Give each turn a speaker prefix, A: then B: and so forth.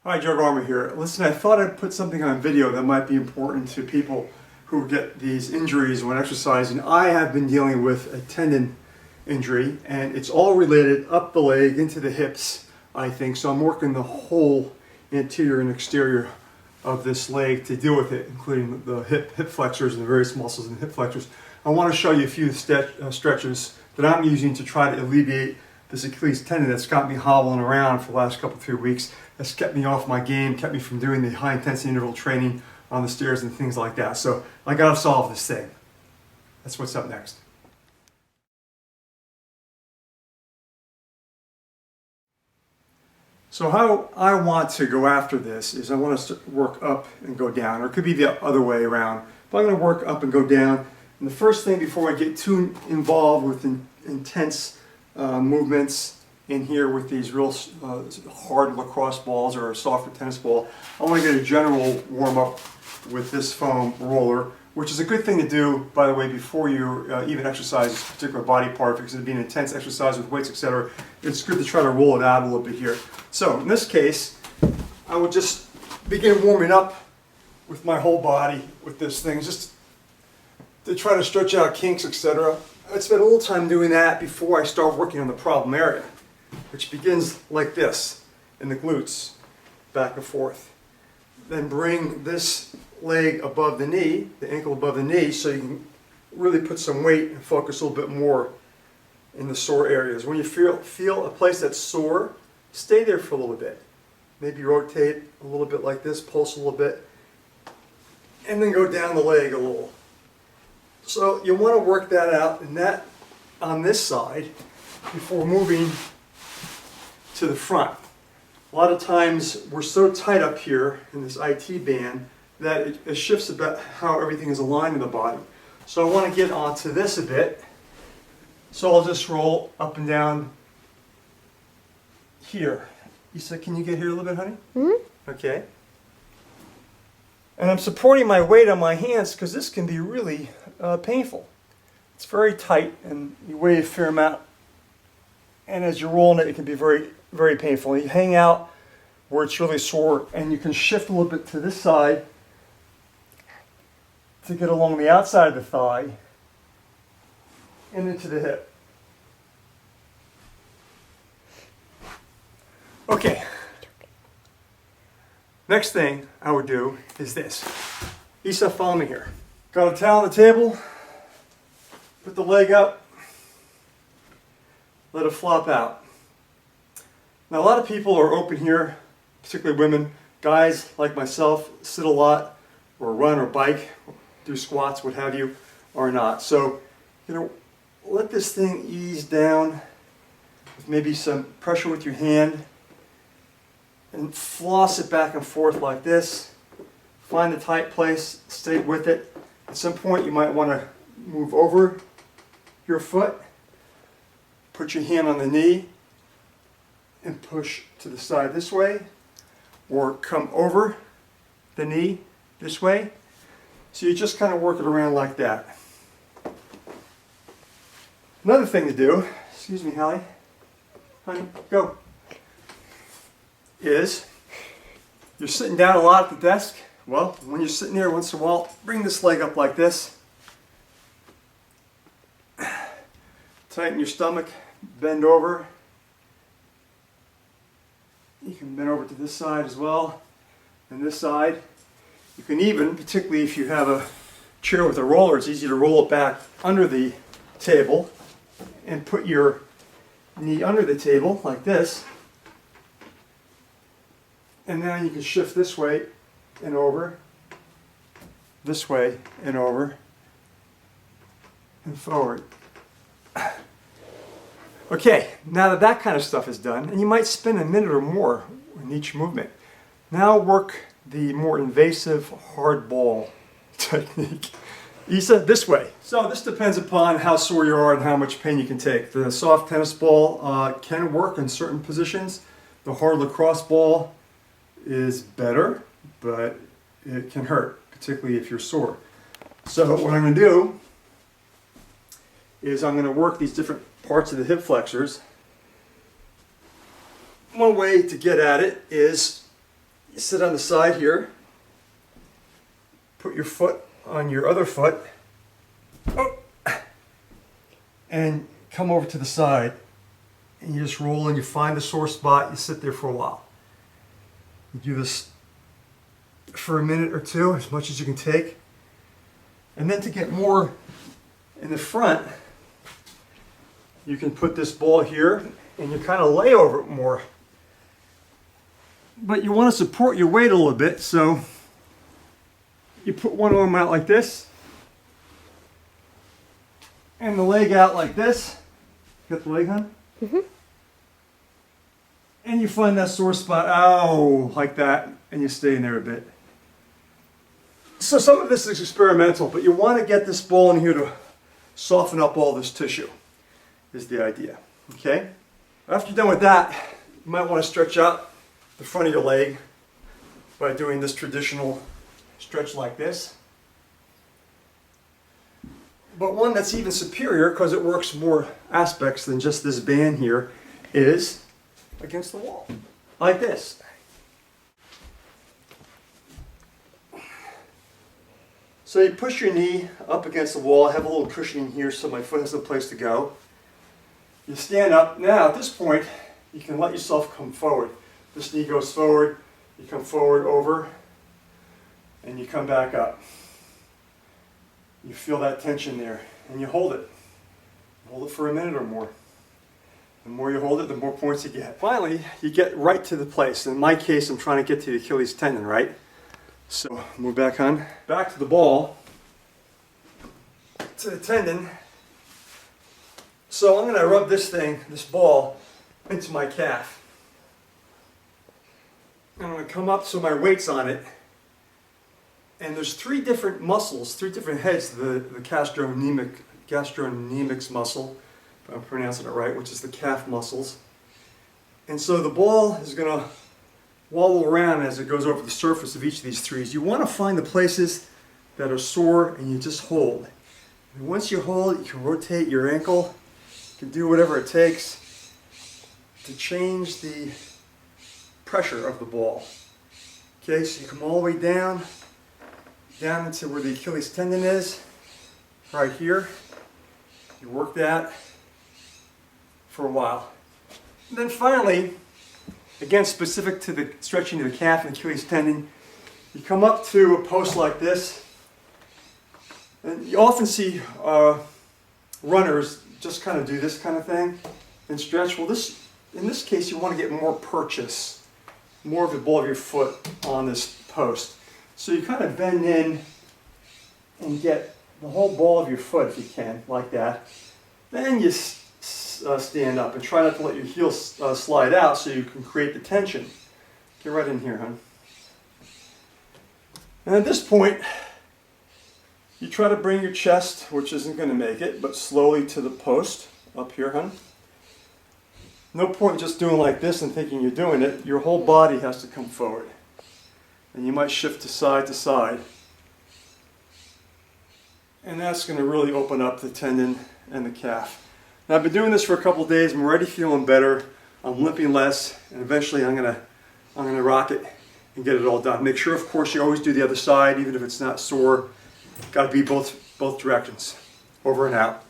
A: Hi, Joe Garmer here. Listen, I thought I'd put something on video that might be important to people who get these injuries when exercising. I have been dealing with a tendon injury, and it's all related up the leg into the hips, I think. So I'm working the whole interior and exterior of this leg to deal with it, including the hip flexors and the various muscles in the hip flexors. I want to show you a few stretches that I'm using to try to alleviate this Achilles tendon that's got me hobbling around for the last couple, 3 weeks. That's kept me off my game, kept me from doing the high intensity interval training on the stairs and things like that. So I gotta solve this thing. That's what's up next. So how I want to go after this is I want to work up and go down, or it could be the other way around. But I'm going to work up and go down. And the first thing before I get too involved with intense movements in here with these real hard lacrosse balls or a softer tennis ball, I want to get a general warm up with this foam roller, which is a good thing to do, by the way, before you even exercise this particular body part, because it'd be an intense exercise with weights, etc. It's good to try to roll it out a little bit here. So in this case, I will just begin warming up with my whole body with this thing, just to try to stretch out kinks, etc. I spend a little time doing that before I start working on the problem area, which begins like this in the glutes, back and forth. Then bring this leg above the knee, the ankle above the knee, so you can really put some weight and focus a little bit more in the sore areas. When you feel a place that's sore, stay there for a little bit. Maybe rotate a little bit like this, pulse a little bit, and then go down the leg a little. So you want to work that out, and that on this side before moving to the front. A lot of times we're so tight up here in this IT band that it shifts about how everything is aligned in the body. So I want to get onto this a bit. So I'll just roll up and down here. Isa, can you get here a little bit, honey? Mm-hmm. Okay. And I'm supporting my weight on my hands because this can be really painful. It's very tight and you weigh a fair amount. And as you're rolling it, it can be very, very painful. You hang out where it's really sore, and you can shift a little bit to this side to get along the outside of the thigh and into the hip. Okay. Next thing I would do is this. Isa, follow me here. Got a towel on the table, put the leg up, let it flop out. Now a lot of people are open here, particularly women. Guys like myself sit a lot, or run or bike, do squats, what have you, or not. So, let this thing ease down with maybe some pressure with your hand, and floss it back and forth like this. Find the tight place, stay with it. At some point you might want to move over your foot, put your hand on the knee, and push to the side this way, or come over the knee this way. So you just kind of work it around like that. Another thing to do, excuse me, Hallie, honey, go, is you're sitting down a lot at the desk. Well, when you're sitting there once in a while, bring this leg up like this. Tighten your stomach, bend over. You can bend over to this side as well, and this side. You can even, particularly if you have a chair with a roller, it's easy to roll it back under the table and put your knee under the table like this. And now you can shift this way and over, this way and over, and forward. Okay, now that that kind of stuff is done, and you might spend a minute or more in each movement, now work the more invasive hard ball technique. Isa, this way. So this depends upon how sore you are and how much pain you can take. The soft tennis ball can work in certain positions. The hard lacrosse ball is better, but it can hurt, particularly if you're sore. So what I'm going to do is I'm going to work these different parts of the hip flexors. One way to get at it is You sit on the side here, put your foot on your other foot, and come over to the side, and you just roll and you find the sore spot, you sit there for a while. You do this for a minute or two, as much as you can take. And then to get more in the front, you can put this ball here and you kind of lay over it more. But you want to support your weight a little bit, so you put one arm out like this and the leg out like this. Got the leg, hon? Mm-hmm. And you find that sore spot, ow, like that, and you stay in there a bit. So some of this is experimental, but you want to get this ball in here to soften up all this tissue, is the idea, okay? After you're done with that, you might want to stretch out the front of your leg by doing this traditional stretch like this. But one that's even superior, because it works more aspects than just this band here, is against the wall, like this. So you push your knee up against the wall. I have a little cushioning here so my foot has a place to go. You stand up. Now at this point, you can let yourself come forward. This knee goes forward, you come forward over, and you come back up. You feel that tension there, and you hold it. Hold it for a minute or more. The more you hold it, the more points you get. Finally, you get right to the place. In my case, I'm trying to get to the Achilles tendon, right? So, move back, hon. Back to the ball, to the tendon. So I'm going to rub this ball, into my calf. I'm going to come up so my weight's on it. And there's three different muscles, three different heads to the gastrocnemics muscle, if I'm pronouncing it right, which is the calf muscles. And so the ball is going to wobble around as it goes over the surface of each of these threes. You want to find the places that are sore and you just hold. And once you hold, you can rotate your ankle. You can do whatever it takes to change the pressure of the ball. Okay, so you come all the way down into where the Achilles tendon is, right here. You work that for a while. And then finally, again specific to the stretching of the calf and Achilles tendon, you come up to a post like this. And you often see runners just kind of do this kind of thing and stretch. Well, in this case, you want to get more purchase, more of the ball of your foot on this post. So you kind of bend in and get the whole ball of your foot, if you can, like that. Then you stand up and try not to let your heels slide out so you can create the tension. Get right in here, hon. And at this point, you try to bring your chest, which isn't going to make it, but slowly to the post up here, hon. No point just doing like this and thinking you're doing it. Your whole body has to come forward. And you might shift to side, and that's going to really open up the tendon and the calf. Now I've been doing this for a couple of days. I'm already feeling better. I'm limping less, and eventually I'm going to rock it and get it all done. Make sure, of course, you always do the other side, even if it's not sore. Got to be both directions. Over and out.